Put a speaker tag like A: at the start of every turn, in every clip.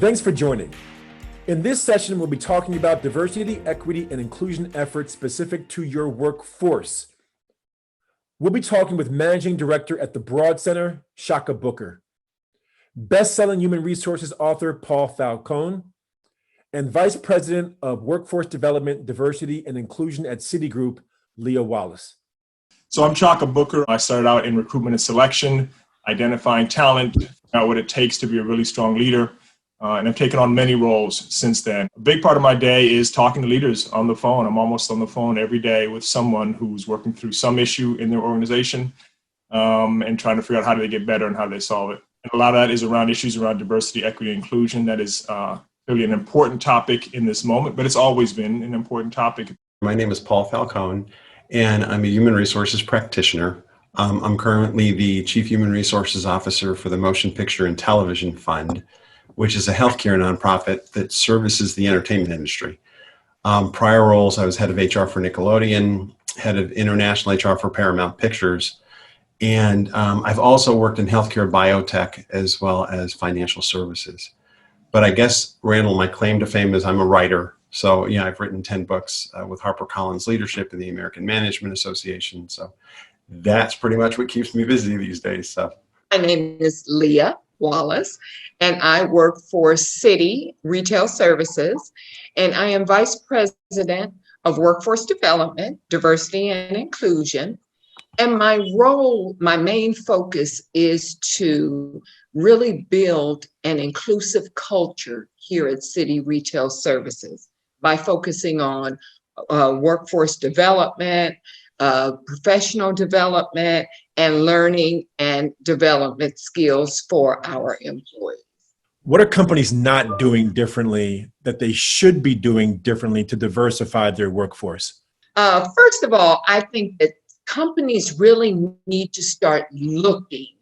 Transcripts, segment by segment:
A: Thanks for joining. In this session, we'll be talking about diversity, equity, and inclusion efforts specific to your workforce. We'll be talking with Managing Director at the Broad Center, Shaka Booker, best-selling human resources author Paul Falcone, and Vice President of Workforce Development, Diversity, and Inclusion at Citigroup, Leah Wallace.
B: So I'm Shaka Booker. I started out in recruitment and selection, identifying talent, figuring out what it takes to be a really strong leader. And I've taken on many roles since then. A big part of my day is talking to leaders on the phone. I'm almost on the phone every day with someone who's working through some issue in their organization and trying to figure out how do they get better and how do they solve it. And a lot of that is around issues around diversity, equity, and inclusion. That is clearly an important topic in this moment, but it's always been an important topic.
C: My name is Paul Falcone, and I'm a human resources practitioner. I'm currently the Chief Human Resources Officer for the Motion Picture and Television Fund, which is a healthcare nonprofit that services the entertainment industry. Prior roles, I was head of HR for Nickelodeon, head of international HR for Paramount Pictures, and I've also worked in healthcare biotech as well as financial services. But I guess, Randall, my claim to fame is I'm a writer. So yeah, I've written 10 books with HarperCollins Leadership and the American Management Association. So that's pretty much what keeps me busy these days. So
D: my name is Leah Wallace, and I work for Citi Retail Services, and I am Vice President of Workforce Development, Diversity and Inclusion. And my role, my main focus is to really build an inclusive culture here at Citi Retail Services by focusing on workforce development, professional development, and learning and development skills for our employees.
A: What are companies not doing differently that they should be doing differently to diversify their workforce?
D: First of all, I think that companies really need to start looking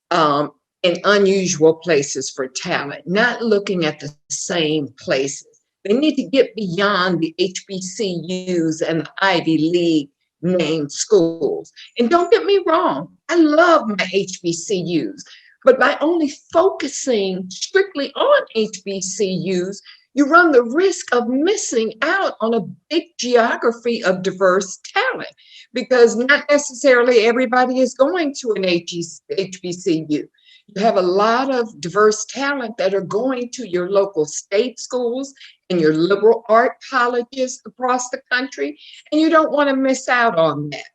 D: in unusual places for talent, not looking at the same places. They need to get beyond the HBCUs and the Ivy League named schools. And don't get me wrong, I love my HBCUs, but by only focusing strictly on HBCUs, you run the risk of missing out on a big geography of diverse talent, because not necessarily everybody is going to an HBCU. You have a lot of diverse talent that are going to your local state schools and your liberal art colleges across the country, and you don't want to miss out on that.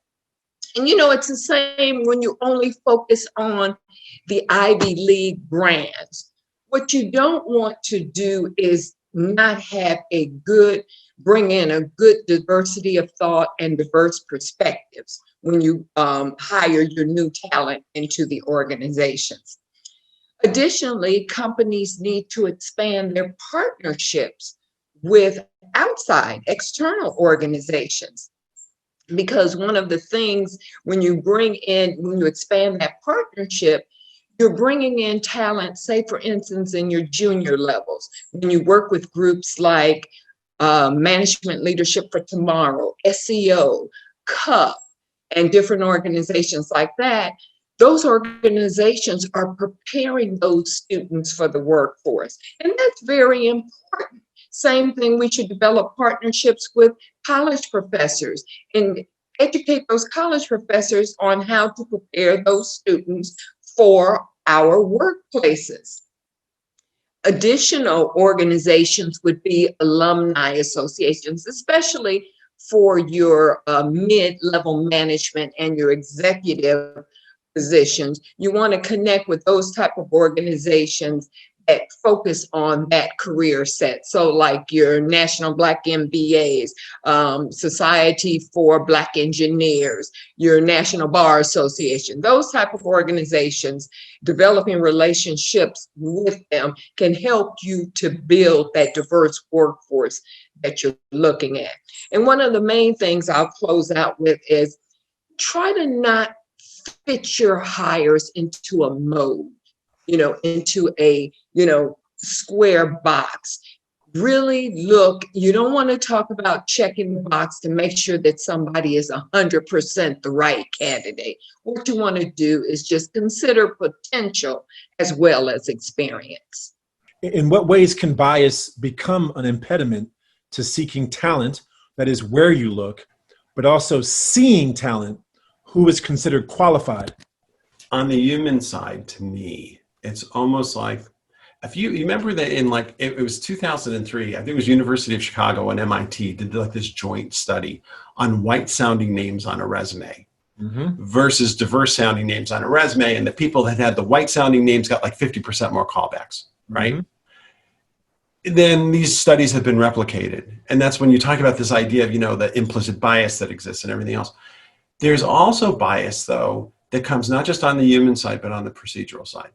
D: And it's the same when you only focus on the Ivy League brands. What you don't want to do is not have bring in a good diversity of thought and diverse perspectives when you hire your new talent into the organizations. Additionally, companies need to expand their partnerships with outside external organizations, because one of the things when you expand that partnership, you're bringing in talent, say for instance, in your junior levels, when you work with groups like Management Leadership for Tomorrow, SEO, CUP, and different organizations like that. Those organizations are preparing those students for the workforce, and that's very important. Same thing, we should develop partnerships with college professors and educate those college professors on how to prepare those students for our workplaces. Additional organizations would be alumni associations, especially for your mid-level management and your executive positions. You want to connect with those type of organizations that focus on that career set. So like your National Black MBAs, Society for Black Engineers, your National Bar Association, those type of organizations, developing relationships with them can help you to build that diverse workforce that you're looking at. And one of the main things I'll close out with is try to not fit your hires into a mode, into a, square box. Really look, you don't want to talk about checking the box to make sure that somebody is 100% the right candidate. What you want to do is just consider potential as well as experience.
A: In what ways can bias become an impediment to seeking talent, that is where you look, but also seeing talent who is considered qualified?
C: On the human side, to me, it's almost like, if you remember that in like, it was 2003, I think it was University of Chicago and MIT did like this joint study on white sounding names on a resume versus diverse sounding names on a resume. And the people that had the white sounding names got like 50% more callbacks, right? Then these studies have been replicated. And that's when you talk about this idea of, the implicit bias that exists and everything else. There's also bias, though, that comes not just on the human side, but on the procedural side.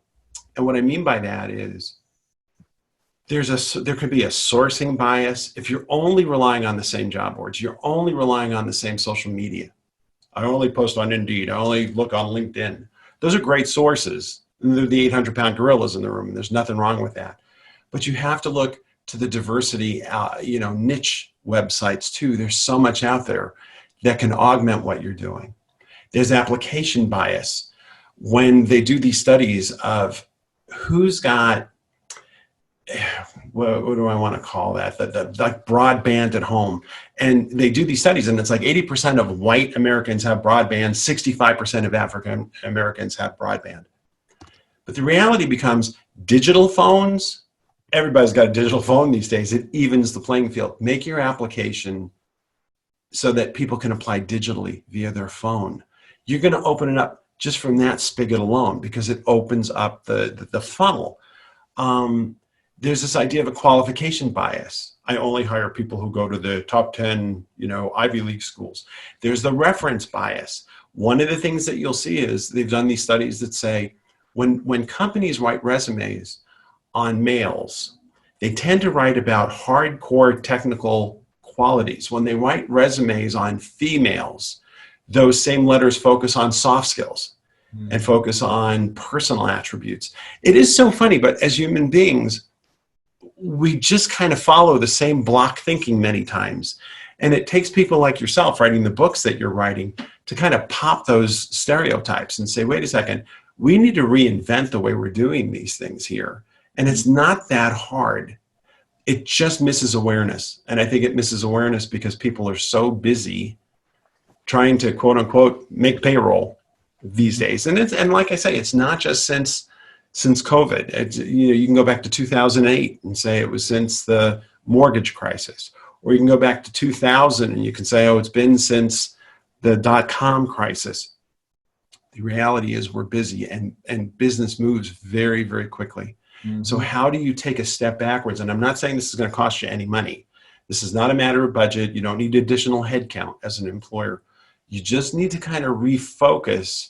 C: And what I mean by that is there could be a sourcing bias. If you're only relying on the same job boards, you're only relying on the same social media. I only post on Indeed. I only look on LinkedIn. Those are great sources. They're the 800-pound gorillas in the room, and there's nothing wrong with that. But you have to look to the diversity, niche websites too. There's so much out there that can augment what you're doing. There's application bias. When they do these studies of who's got, what do I want to call that? The like broadband at home. And they do these studies and it's like 80% of white Americans have broadband, 65% of African Americans have broadband. But the reality becomes digital phones. Everybody's got a digital phone these days. It evens the playing field. Make your application so that people can apply digitally via their phone. You're going to open it up just from that spigot alone because it opens up the funnel. There's this idea of a qualification bias. I only hire people who go to the top 10, Ivy League schools. There's the reference bias. One of the things that you'll see is they've done these studies that say when companies write resumes on males, they tend to write about hardcore technical qualities. When they write resumes on females, those same letters focus on soft skills and focus on personal attributes. It is so funny, but as human beings, we just kind of follow the same block thinking many times. And it takes people like yourself writing the books that you're writing to kind of pop those stereotypes and say, wait a second, we need to reinvent the way we're doing these things here. And it's not that hard. It just misses awareness. And I think it misses awareness because people are so busy trying to, quote unquote, make payroll these days. And like I say, it's not just since COVID. It's, you can go back to 2008 and say it was since the mortgage crisis. Or you can go back to 2000 and you can say, oh, it's been since the dot-com crisis. The reality is we're busy and business moves very, very quickly. So how do you take a step backwards? And I'm not saying this is going to cost you any money. This is not a matter of budget. You don't need additional headcount as an employer. You just need to kind of refocus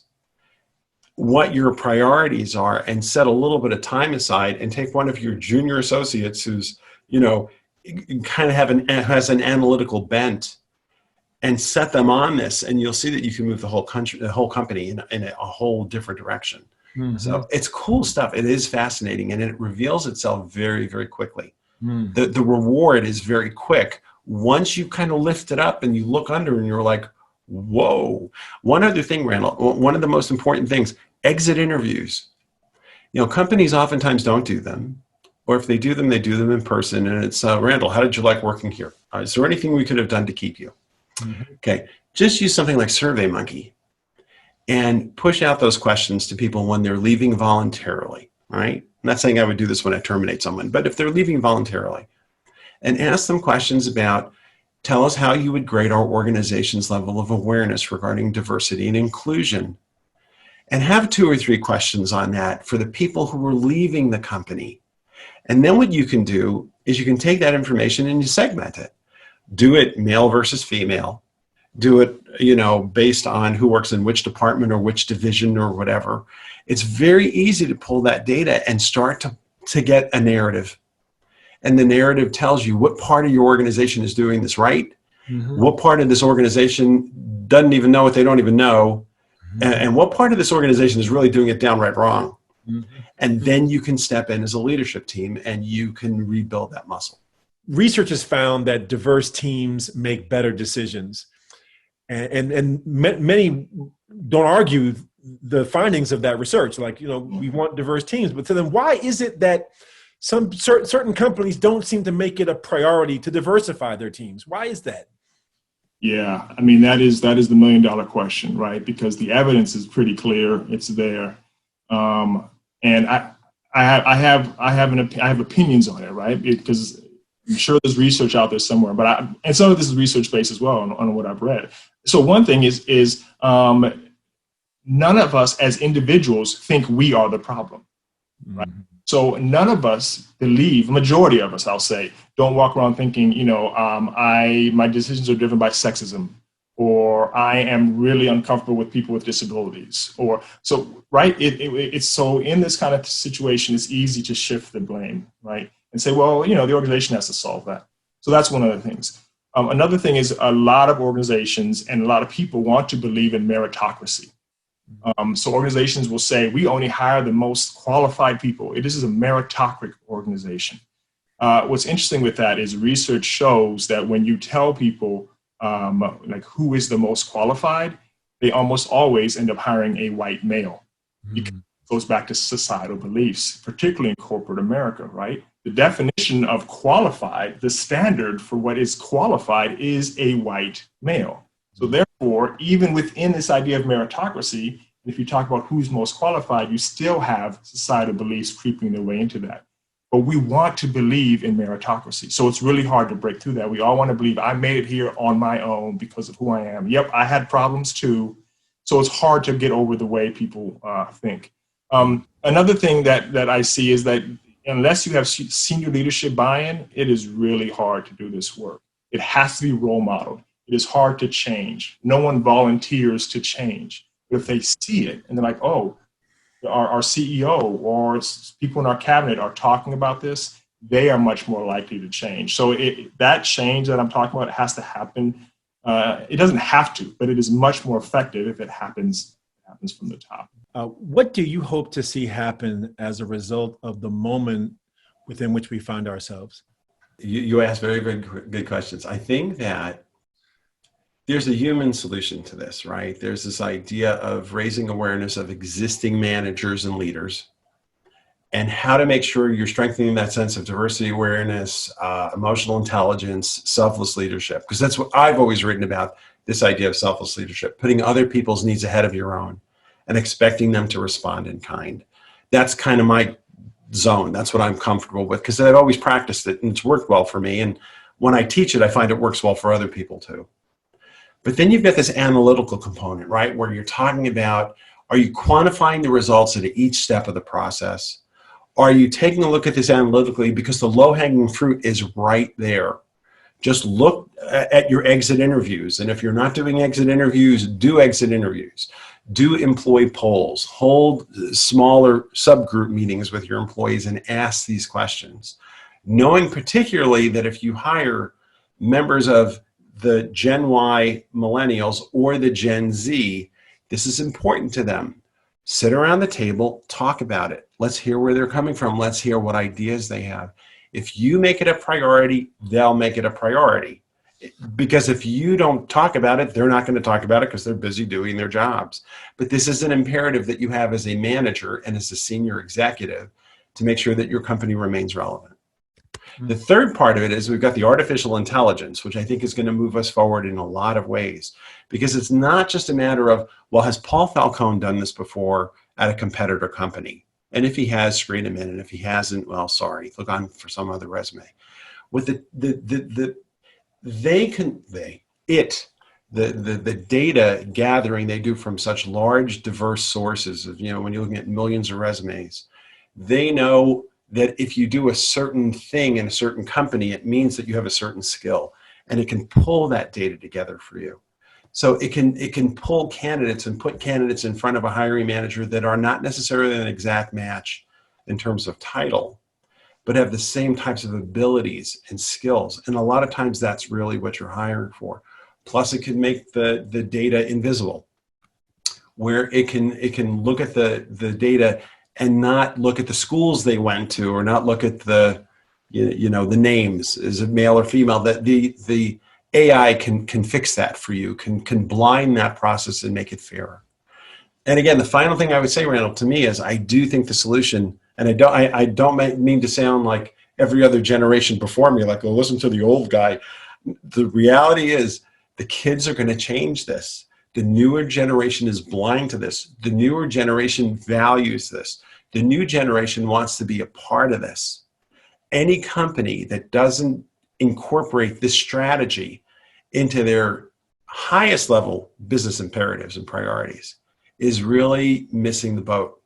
C: what your priorities are and set a little bit of time aside and take one of your junior associates who's, kind of has an analytical bent and set them on this. And you'll see that you can move the whole company in a whole different direction. So it's cool stuff. It is fascinating and it reveals itself very, very quickly. The reward is very quick. Once you kind of lift it up and you look under and you're like, whoa. One other thing, Randall, one of the most important things, exit interviews. Companies oftentimes don't do them. Or if they do them in person. And it's, Randall, how did you like working here? Is there anything we could have done to keep you? Okay. Just use something like SurveyMonkey and push out those questions to people when they're leaving voluntarily, right? I'm not saying I would do this when I terminate someone, but if they're leaving voluntarily, and ask them questions about, tell us how you would grade our organization's level of awareness regarding diversity and inclusion. And have 2 or 3 questions on that for the people who are leaving the company. And then what you can do is you can take that information and you segment it. Do it male versus female. Do it, based on who works in which department or which division or whatever. It's very easy to pull that data and start to get a narrative. And the narrative tells you what part of your organization is doing this right, what part of this organization doesn't even know what they don't even know, and what part of this organization is really doing it downright wrong. And then you can step in as a leadership team and you can rebuild that muscle.
A: Research has found that diverse teams make better decisions. And many don't argue the findings of that research. Like, we want diverse teams. But so then why is it that some certain companies don't seem to make it a priority to diversify their teams. Why is that?
B: Yeah, I mean, that is the $1 million question, right? Because the evidence is pretty clear; it's there, and I have opinions on it, right? Because I'm sure there's research out there somewhere, and some of this is research based as well on what I've read. So one thing is none of us as individuals think we are the problem, right? Mm-hmm. So none of us believe, majority of us, I'll say, don't walk around thinking, my decisions are driven by sexism, or I am really uncomfortable with people with disabilities, or so, right? It's so in this kind of situation, it's easy to shift the blame, right? And say, well, the organization has to solve that. So that's one of the things. Another thing is a lot of organizations and a lot of people want to believe in meritocracy. So organizations will say, we only hire the most qualified people. This is a meritocratic organization. What's interesting with that is research shows that when you tell people like who is the most qualified, they almost always end up hiring a white male. Because it goes back to societal beliefs, particularly in corporate America, right? The definition of qualified, the standard for what is qualified is a white male. So therefore, even within this idea of meritocracy, if you talk about who's most qualified, you still have societal beliefs creeping their way into that. But we want to believe in meritocracy. So it's really hard to break through that. We all want to believe I made it here on my own because of who I am. Yep, I had problems too. So it's hard to get over the way people think. Another thing that I see is that unless you have senior leadership buy-in, it is really hard to do this work. It has to be role modeled. It is hard to change. No one volunteers to change. But if they see it and they're like, oh, our CEO or people in our cabinet are talking about this, they are much more likely to change. So that change that I'm talking about has to happen. It doesn't have to, but it is much more effective if it happens from the top.
A: What do you hope to see happen as a result of the moment within which we find ourselves?
C: You asked very good questions. I think that there's a human solution to this, right? There's this idea of raising awareness of existing managers and leaders and how to make sure you're strengthening that sense of diversity awareness, emotional intelligence, selfless leadership. Because that's what I've always written about, this idea of selfless leadership, putting other people's needs ahead of your own and expecting them to respond in kind. That's kind of my zone. That's what I'm comfortable with because I've always practiced it and it's worked well for me. And when I teach it, I find it works well for other people too. But then you've got this analytical component, right? Where you're talking about, are you quantifying the results at each step of the process? Are you taking a look at this analytically because the low-hanging fruit is right there? Just look at your exit interviews. And if you're not doing exit interviews, do exit interviews. Do employee polls. Hold smaller subgroup meetings with your employees and ask these questions. Knowing particularly that if you hire members of the Gen Y millennials or the Gen Z, this is important to them. Sit around the table, talk about it. Let's hear where they're coming from. Let's hear what ideas they have. If you make it a priority, they'll make it a priority. Because if you don't talk about it, they're not going to talk about it because they're busy doing their jobs. But this is an imperative that you have as a manager and as a senior executive to make sure that your company remains relevant. The third part of it is we've got the artificial intelligence, which I think is going to move us forward in a lot of ways, because it's not just a matter of, well, has Paul Falcone done this before at a competitor company? And if he has, screen him in. And if he hasn't, well, sorry, look on for some other resume. With the data gathering they do from such large, diverse sources of, when you're looking at millions of resumes, they know that if you do a certain thing in a certain company, it means that you have a certain skill, and it can pull that data together for you. So it can pull candidates and put candidates in front of a hiring manager that are not necessarily an exact match in terms of title, but have the same types of abilities and skills. And a lot of times that's really what you're hiring for. Plus it can make the data invisible, where it can look at the data and not look at the schools they went to, or not look at the names, is it male or female, that the AI can fix that for you, can blind that process and make it fairer. And again, the final thing I would say, Randall, to me is I do think the solution And I don't mean to sound like every other generation before me, like, oh, listen to the old guy. The reality is the kids are going to change this. The newer generation is blind to this. The newer generation values this. The new generation wants to be a part of this. Any company that doesn't incorporate this strategy into their highest level business imperatives and priorities is really missing the boat.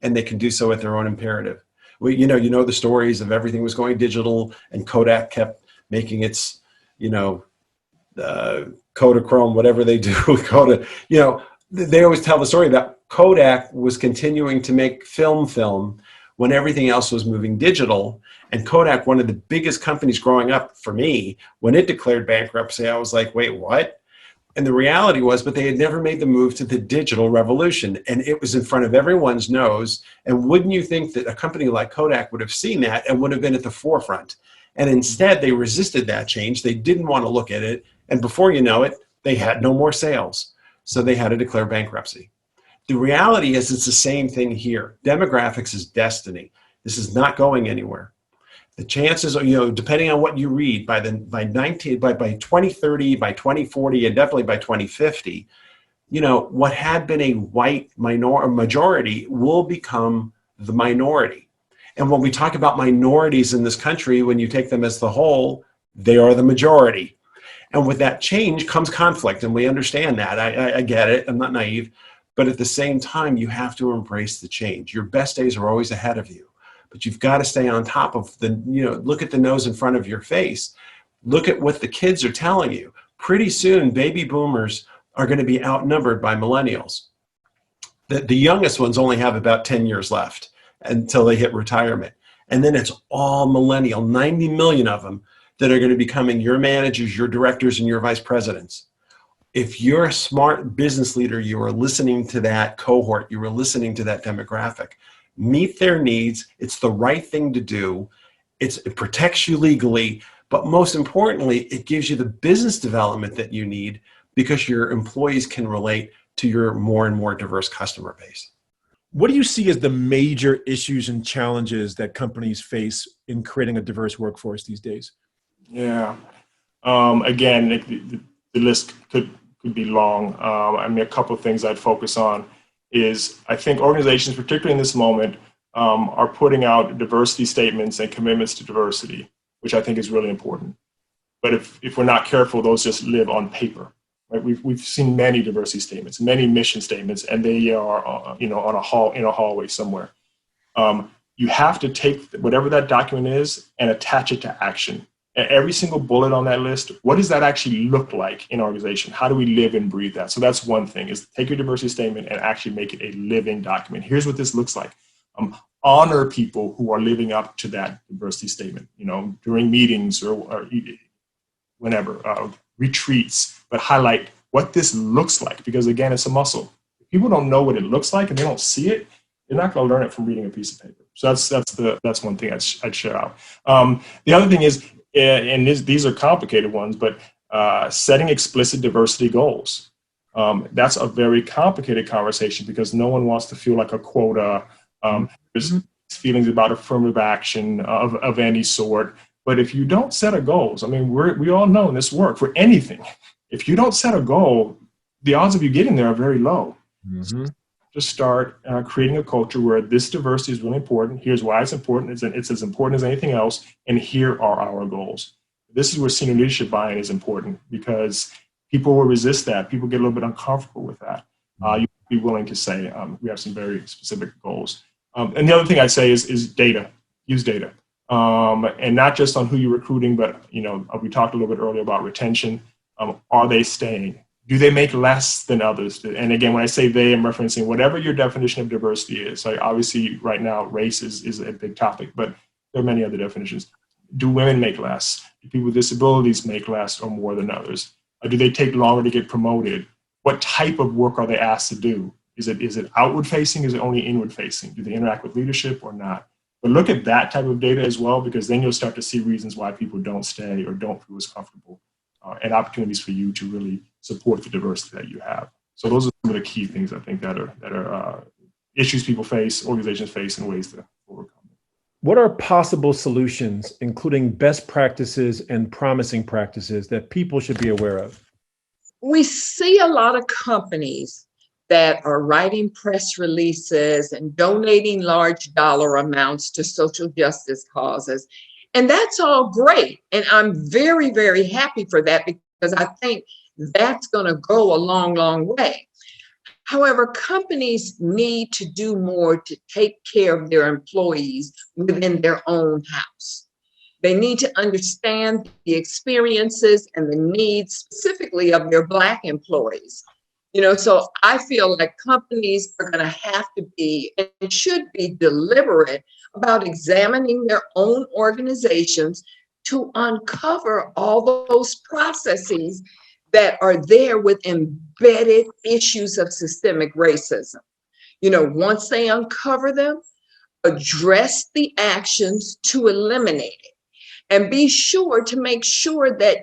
C: And they can do so at their own imperative. Well, you know the stories of everything was going digital, and Kodak kept making its, Kodachrome, whatever they do with Kodak. They always tell the story that Kodak was continuing to make film when everything else was moving digital. And Kodak, one of the biggest companies growing up for me, when it declared bankruptcy, I was like, wait, what? And the reality was, but they had never made the move to the digital revolution. And it was in front of everyone's nose. And wouldn't you think that a company like Kodak would have seen that and would have been at the forefront? And instead, they resisted that change. They didn't want to look at it. And before you know it, they had no more sales. So they had to declare bankruptcy. The reality is it's the same thing here. Demographics is destiny. This is not going anywhere. The chances are, depending on what you read, by 2030, by 2040, and definitely by 2050, what had been a white majority will become the minority. And when we talk about minorities in this country, when you take them as the whole, they are the majority. And with that change comes conflict, and we understand that. I get it. I'm not naive. But at the same time, you have to embrace the change. Your best days are always ahead of you. But you've got to stay on top of look at the nose in front of your face. Look at what the kids are telling you. Pretty soon, baby boomers are going to be outnumbered by millennials. The youngest ones only have about 10 years left until they hit retirement. And then it's all millennial, 90 million of them that are going to be becoming your managers, your directors, and your vice presidents. If you're a smart business leader, you are listening to that cohort, you are listening to that demographic. Meet their needs. It's the right thing to do. It protects you legally, but most importantly, it gives you the business development that you need because your employees can relate to your more and more diverse customer base.
A: What do you see as the major issues and challenges that companies face in creating a diverse workforce these days?
B: Yeah. Again, the list could be long. A couple of things I'd focus on is I think organizations, particularly in this moment, are putting out diversity statements and commitments to diversity, which I think is really important. But if we're not careful, those just live on paper. Right? We've seen many diversity statements, many mission statements, and they are on a hallway somewhere. You have to take whatever that document is and attach it to action. And every single bullet on that list, what does that actually look like in an organization? How do we live and breathe that? So that's one thing, is take your diversity statement and actually make it a living document. Here's what this looks like. Honor people who are living up to that diversity statement, during meetings or whenever, retreats, but highlight what this looks like, because again, it's a muscle. If people don't know what it looks like and they don't see it, they're not going to learn it from reading a piece of paper. So that's one thing I'd share out. The other thing is, and these are complicated ones, but setting explicit diversity goals. That's a very complicated conversation because no one wants to feel like a quota. There's feelings about affirmative action of any sort. But if you don't set a goals, we all know in this work, for anything, if you don't set a goal, the odds of you getting there are very low. So just start creating a culture where this diversity is really important. Here's why it's important. It's as important as anything else. And here are our goals. This is where senior leadership buy-in is important because people will resist that. People get a little bit uncomfortable with that. You be willing to say, we have some very specific goals. And the other thing I'd say is data. Use data. And not just on who you're recruiting, but we talked a little bit earlier about retention. Are they staying? Do they make less than others? And again, when I say they, I'm referencing whatever your definition of diversity is. So obviously, right now, race is a big topic, but there are many other definitions. Do women make less? Do people with disabilities make less or more than others? Do they take longer to get promoted? What type of work are they asked to do? Is it outward facing? Is it only inward facing? Do they interact with leadership or not? But look at that type of data as well, because then you'll start to see reasons why people don't stay or don't feel as comfortable, and opportunities for you to really support the diversity that you have. So those are some of the key things I think that are issues people face, organizations face, and ways to overcome.
A: What are possible solutions, including best practices and promising practices that people should be aware of?
D: We see a lot of companies that are writing press releases and donating large dollar amounts to social justice causes. And that's all great. And I'm very, very happy for that because I think that's going to go a long, long way. However, companies need to do more to take care of their employees within their own house. They need to understand the experiences and the needs specifically of their Black employees. So I feel like companies are going to have to be and should be deliberate about examining their own organizations to uncover all those processes that are there with embedded issues of systemic racism. Once they uncover them, address the actions to eliminate it. And be sure to make sure that,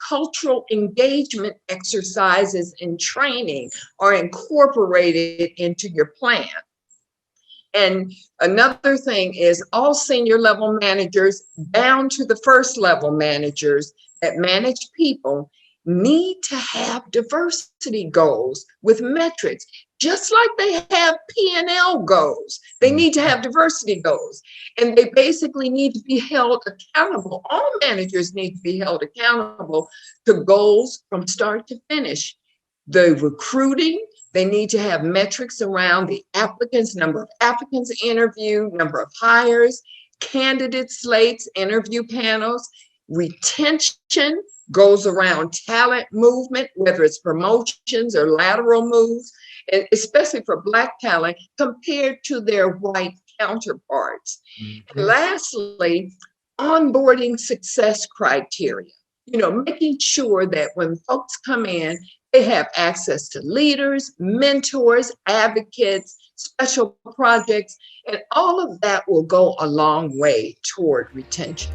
D: cultural engagement exercises and training are incorporated into your plan. And another thing is all senior level managers down to the first level managers that manage people need to have diversity goals with metrics, just like they have P&L goals. They need to have diversity goals, and they basically need to be held accountable. All managers need to be held accountable to goals from start to finish. The recruiting, they need to have metrics around the applicants, number of applicants interviewed, number of hires, candidate slates, interview panels. Retention goes around talent movement, whether it's promotions or lateral moves, and especially for Black talent compared to their white counterparts. Mm-hmm. And lastly, onboarding success criteria. Making sure that when folks come in, they have access to leaders, mentors, advocates, special projects, and all of that will go a long way toward retention.